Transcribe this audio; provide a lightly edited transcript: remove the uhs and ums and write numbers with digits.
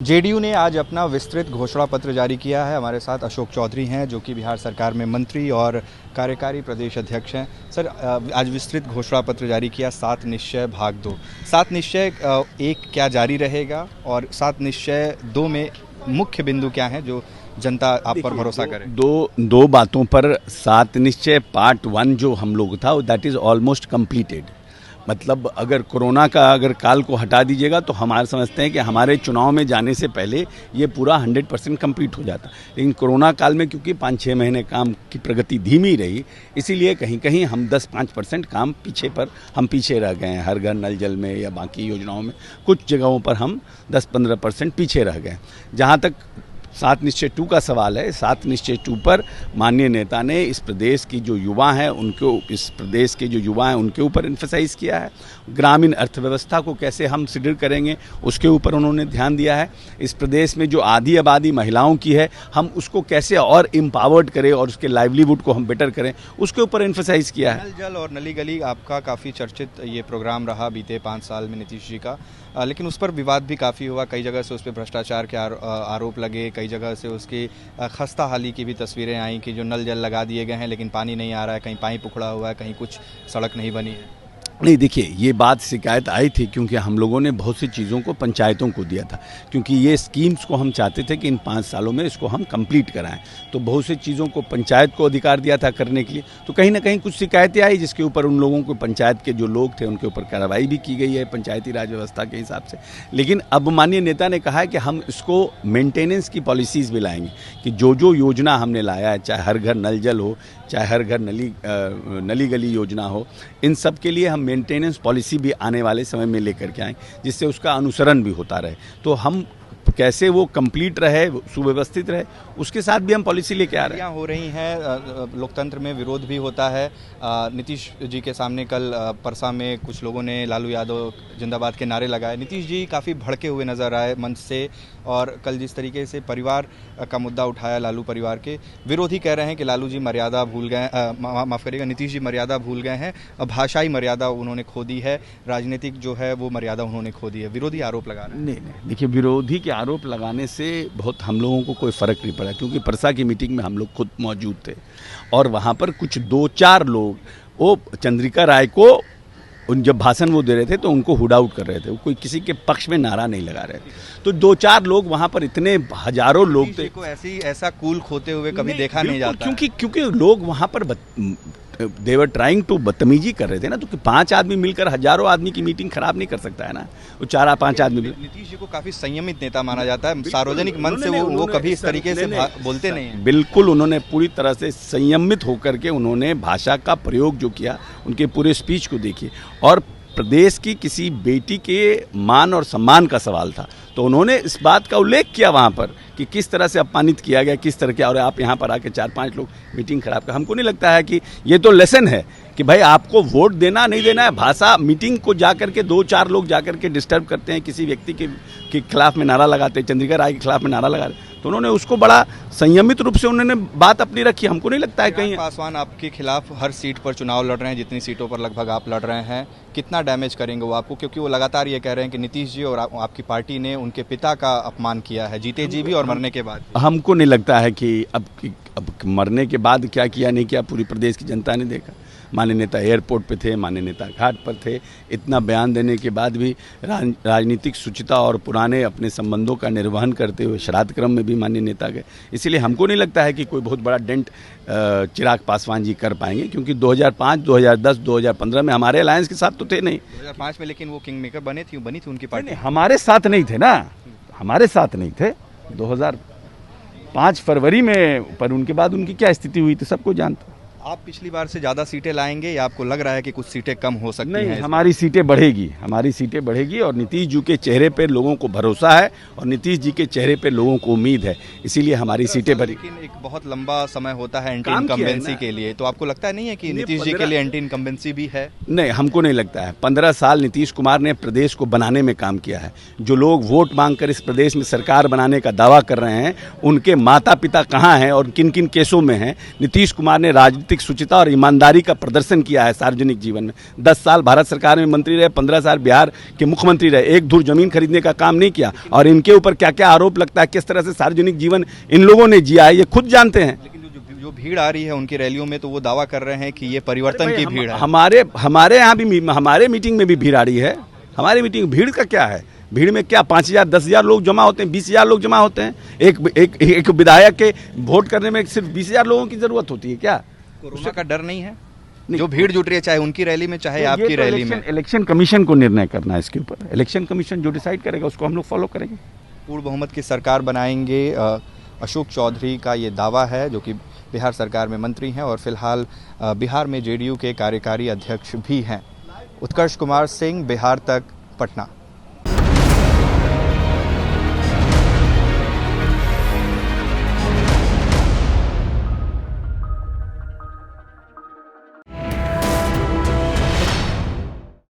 JDU ने आज अपना विस्तृत घोषणा पत्र जारी किया है। हमारे साथ अशोक चौधरी हैं जो कि बिहार सरकार में मंत्री और कार्यकारी प्रदेश अध्यक्ष हैं। सर, आज विस्तृत घोषणा पत्र जारी किया, 7 निश्चय भाग 2। 7 निश्चय 1 क्या जारी रहेगा और 7 निश्चय 2 में मुख्य बिंदु क्या हैं जो जनता आप पर भरोसा करे? दो बातों पर 7 निश्चय पार्ट 1 जो हम लोग था दैट इज़ ऑलमोस्ट कंप्लीटेड। मतलब अगर कोरोना का अगर काल को हटा दीजिएगा तो हमारे समझते हैं कि हमारे चुनाव में जाने से पहले ये पूरा 100% कंप्लीट हो जाता। लेकिन कोरोना काल में क्योंकि 5-6 महीने काम की प्रगति धीमी रही, इसीलिए कहीं कहीं हम 10-5% काम पीछे रह गए हैं। हर घर नल जल में या बाकी योजनाओं में कुछ जगहों पर हम 10-15% पीछे रह गए। जहाँ तक 7 निश्चय 2 का सवाल है, 7 निश्चय 2 पर माननीय नेता ने इस प्रदेश के जो युवा हैं उनके ऊपर एम्फसाइज किया है। ग्रामीण अर्थव्यवस्था को कैसे हम सुदृढ़ करेंगे उसके ऊपर उन्होंने ध्यान दिया है। इस प्रदेश में जो आधी आबादी महिलाओं की है हम उसको कैसे और एम्पावर्ड करें और उसके लाइवलीहुड को हम बेटर करें उसके ऊपर एम्फसाइज किया है। नल जल और नली गली आपका काफ़ी चर्चित ये प्रोग्राम रहा बीते 5 साल में नीतीश जी का, लेकिन उस पर विवाद भी काफ़ी हुआ। कई जगह से उस पर भ्रष्टाचार के आरोप लगे, कई जगह से उसकी खस्ता हाली की भी तस्वीरें आई कि जो नल जल लगा दिए गए हैं लेकिन पानी नहीं आ रहा है, कहीं पाइप उखड़ा हुआ है, कहीं कुछ सड़क नहीं बनी है। नहीं, देखिए, ये बात शिकायत आई थी क्योंकि हम लोगों ने बहुत सी चीज़ों को पंचायतों को दिया था, क्योंकि ये स्कीम्स को हम चाहते थे कि इन 5 सालों में इसको हम कंप्लीट कराएं। तो बहुत सी चीज़ों को पंचायत को अधिकार दिया था करने के लिए, तो कहीं ना कहीं कुछ शिकायतें आई जिसके ऊपर उन लोगों को, पंचायत के जो लोग थे उनके ऊपर कार्रवाई भी की गई है पंचायती राज व्यवस्था के हिसाब से। लेकिन अब माननीय नेता ने कहा है कि हम इसको मेंटेनेंस की पॉलिसीज़ भी लाएंगे कि जो योजना हमने लाया है, चाहे हर घर नल जल हो, चाहे हर घर नली गली योजना हो, इन सब के लिए हम मेंटेनेंस पॉलिसी भी आने वाले समय में लेकर के आएँ जिससे उसका अनुसरण भी होता रहे। तो हम कैसे वो कंप्लीट रहे, सुव्यवस्थित रहे, उसके साथ भी हम पॉलिसी लेके आ रहे हैं। हो रही हैं, लोकतंत्र में विरोध भी होता है। नीतीश जी के सामने कल परसा में कुछ लोगों ने लालू यादव जिंदाबाद के नारे लगाए। नीतीश जी काफ़ी भड़के हुए नजर आए मंच से, और कल जिस तरीके से परिवार का मुद्दा उठाया, लालू परिवार के विरोधी कह रहे हैं कि लालू जी मर्यादा भूल गए, माफ़ करिएगा, नीतीश जी मर्यादा भूल गए हैं, भाषाई मर्यादा उन्होंने खो दी है, राजनीतिक जो है वो मर्यादा उन्होंने खो दी है। विरोधी आरोप लगा रहे हैं। नहीं, देखिए, विरोधी के आरोप लगाने से बहुत हम लोगों को कोई फ़र्क नहीं पड़ा, क्योंकि परसा की मीटिंग में हम लोग खुद मौजूद थे और वहाँ पर कुछ 2-4 लोग वो चंद्रिका राय को जब भाषण वो दे रहे थे तो उनको हुड आउट कर रहे थे, वो कोई किसी के पक्ष में नारा नहीं लगा रहे थे। तो 2-4 लोग वहाँ पर, इतने हजारों लोग थे, को ऐसा कूल खोते हुए कभी देखा नहीं जाता। क्योंकि लोग वहाँ पर दे वर ट्राइंग टू बदतमीजी कर रहे थे ना। तो 5 आदमी मिलकर हजारों आदमी की मीटिंग खराब नहीं कर सकता है ना, वो 4-5 आदमी। नीतीश जी को काफी संयमित नेता माना जाता है, सार्वजनिक मंच से वो कभी इस तरीके से बोलते नहीं हैं। बिल्कुल, उन्होंने पूरी तरह से संयमित होकर के उन्होंने भाषा का प्रयोग जो किया, उनके पूरे स्पीच को देखिए। और प्रदेश की किसी बेटी के मान और सम्मान का सवाल था, तो उन्होंने इस बात का उल्लेख किया वहाँ पर कि किस तरह से अपमानित किया गया, किस तरह के, और आप यहाँ पर आके 4-5 लोग मीटिंग खराब कर। हमको नहीं लगता है कि ये तो लेसन है कि भाई आपको वोट देना नहीं देना है। भाषा मीटिंग को जाकर के 2-4 लोग जाकर के डिस्टर्ब करते हैं, किसी व्यक्ति के खिलाफ में नारा लगाते हैं, चंद्रिका राय के खिलाफ में नारा लगा रहे, तो उन्होंने उसको बड़ा संयमित रूप से उन्होंने बात अपनी रखी। हमको नहीं लगता है कहीं। पासवान आपके खिलाफ हर सीट पर चुनाव लड़ रहे हैं, जितनी सीटों पर लगभग आप लड़ रहे हैं, कितना डैमेज करेंगे वो आपको? क्योंकि वो लगातार ये कह रहे हैं कि नीतीश जी और आपकी पार्टी ने उनके पिता का अपमान किया है, जीते जी भी और मरने के बाद। हमको नहीं लगता है कि अब मरने के बाद क्या किया नहीं किया पूरी प्रदेश की जनता ने देखा। माननीय नेता एयरपोर्ट पे थे, माननीय नेता घाट पर थे, इतना बयान देने के बाद भी राजनीतिक शुचिता और पुराने अपने संबंधों का निर्वहन करते हुए श्राद्ध क्रम में भी माननीय नेता गए। इसीलिए हमको नहीं लगता है कि कोई बहुत बड़ा डेंट चिराग पासवान जी कर पाएंगे, क्योंकि 2005, 2010, 2015 में हमारे अलायंस के साथ तो थे नहीं। 2005 में लेकिन वो किंग मेकर बनी थी उनकी पार्टी। हमारे साथ नहीं थे ना, हमारे साथ नहीं थे। 2005 फरवरी में, पर उनके बाद उनकी क्या स्थिति हुई थी सबको जानते। आप पिछली बार से ज़्यादा सीटें लाएंगे या आपको लग रहा है कि कुछ सीटें कम हो सकती हैं? नहीं, हमारी सीटें बढ़ेगी और नीतीश जी के चेहरे पे लोगों को भरोसा है और नीतीश जी के चेहरे पे लोगों को उम्मीद है, इसीलिए हमारी सीटें बढ़ी। लेकिन एक बहुत लंबा समय होता है एंटी इनकम्बेंसी के लिए, तो आपको लगता है नहीं है कि नीतीश जी के लिए एंटी इनकम्बेंसी भी है? नहीं, हमको नहीं लगता है। 15 साल नीतीश कुमार ने प्रदेश को बनाने में काम किया है। जो लोग वोट मांगकर इस प्रदेश में सरकार बनाने का दावा कर रहे हैं, उनके माता पिता कहाँ हैं और किन किन केसों में हैं। नीतीश कुमार ने नैतिक शुचिता और ईमानदारी का प्रदर्शन किया है सार्वजनिक जीवन में। 10 साल भारत सरकार में मंत्री रहे, 15 साल बिहार के मुख्यमंत्री रहे, एक धूर जमीन खरीदने का काम नहीं किया। और इनके ऊपर क्या क्या आरोप लगता है, किस तरह से सार्वजनिक जीवन इन लोगों ने जिया है, ये खुद जानते हैं। लेकिन जो भीड़ आ रही है उनकी रैलियों में, तो वो दावा कर रहे हैं कि ये परिवर्तन की भीड़ है। हमारे यहाँ भी, हमारे मीटिंग में भी भीड़ आ रही है। हमारी मीटिंग भीड़ का क्या है? भीड़ में क्या 5,000 10,000 लोग जमा होते हैं, 20,000 लोग जमा होते हैं? एक विधायक के वोट करने में सिर्फ 20,000 लोगों की जरूरत होती है क्या? कोरोना का डर नहीं है? जो भीड़ जुट रही है, चाहे उनकी रैली में चाहे आपकी रैली में। इलेक्शन कमीशन को निर्णय करना है इसके ऊपर। इलेक्शन कमीशन जो डिसाइड करेगा उसको हम लोग फॉलो करेंगे। पूर्ण बहुमत की सरकार बनाएंगे, अशोक चौधरी का ये दावा है, जो कि बिहार सरकार में मंत्री हैं और फिलहाल बिहार में जेडीयू के कार्यकारी अध्यक्ष भी हैं। उत्कर्ष कुमार सिंह, बिहार तक, पटना।